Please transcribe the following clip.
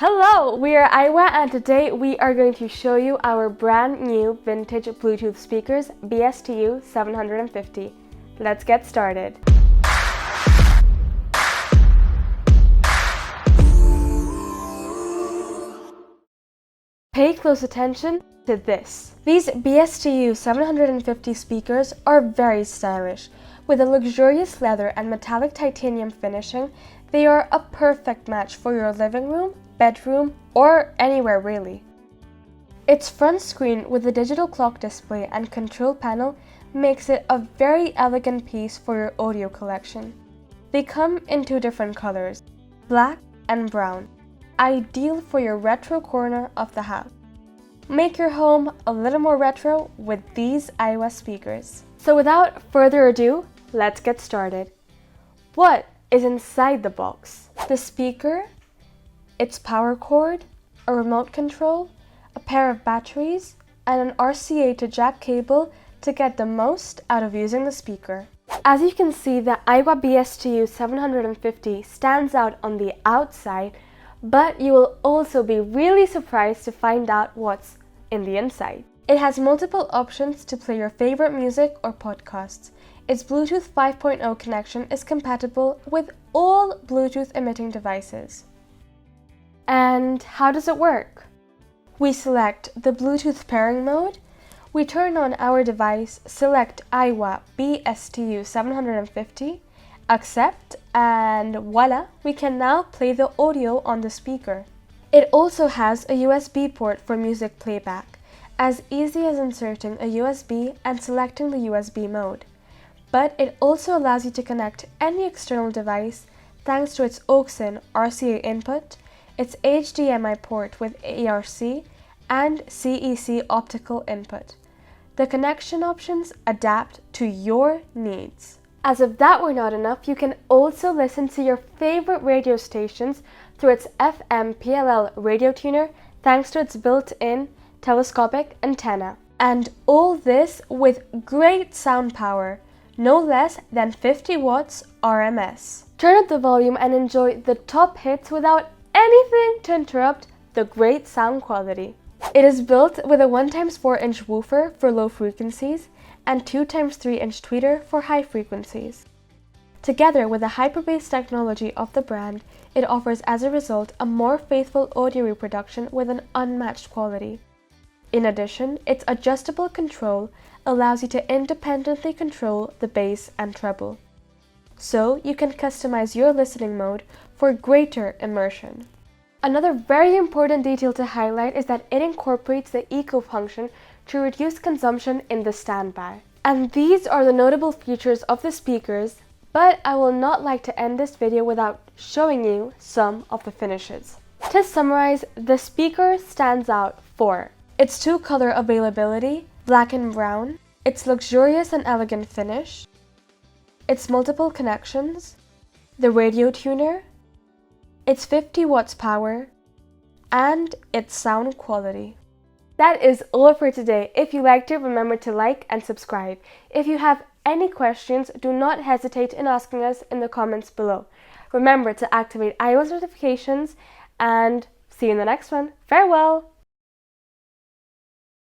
Hello, we are Aiwa and today we are going to show you our brand new vintage Bluetooth speakers BSTU-750. Let's get started. Pay close attention to this. These BSTU-750 speakers are very stylish. With a luxurious leather and metallic titanium finishing, they are a perfect match for your living room, bedroom, or anywhere really. Its front screen with a digital clock display and control panel makes it a very elegant piece for your audio collection. They come in two different colors, black and brown, ideal for your retro corner of the house. Make your home a little more retro with these Aiwa speakers. So without further ado, let's get started. What is inside the box? The speaker, its power cord, a remote control, a pair of batteries, and an RCA to jack cable to get the most out of using the speaker. As you can see, the Aiwa BSTU-750 stands out on the outside, but you will also be really surprised to find out what's in the inside. It has multiple options to play your favorite music or podcasts. Its Bluetooth 5.0 connection is compatible with all Bluetooth emitting devices. And how does it work? We select the Bluetooth pairing mode, we turn on our device, select Aiwa BSTU-750, accept, and voila, we can now play the audio on the speaker. It also has a USB port for music playback, as easy as inserting a USB and selecting the USB mode. But it also allows you to connect any external device thanks to its aux-in RCA input, its HDMI port with ARC, and CEC optical input. The connection options adapt to your needs. As if that were not enough, you can also listen to your favorite radio stations through its FM PLL radio tuner thanks to its built-in telescopic antenna. And all this with great sound power, no less than 50 watts RMS. Turn up the volume and enjoy the top hits without anything to interrupt the great sound quality. It is built with a 1x4-inch woofer for low frequencies and 2x3-inch tweeter for high frequencies. Together with the hyperbass technology of the brand, it offers as a result a more faithful audio reproduction with an unmatched quality. In addition, its adjustable control allows you to independently control the bass and treble. So you can customize your listening mode for greater immersion. Another very important detail to highlight is that it incorporates the eco function to reduce consumption in the standby. And these are the notable features of the speakers, but I will not like to end this video without showing you some of the finishes. To summarize, the speaker stands out for its two-color availability, black and brown, its luxurious and elegant finish, its multiple connections, the radio tuner, its 50 watts power, and its sound quality. That is all for today. If you liked it, remember to like and subscribe. If you have any questions, do not hesitate in asking us in the comments below. Remember to activate iOS notifications and see you in the next one. Farewell!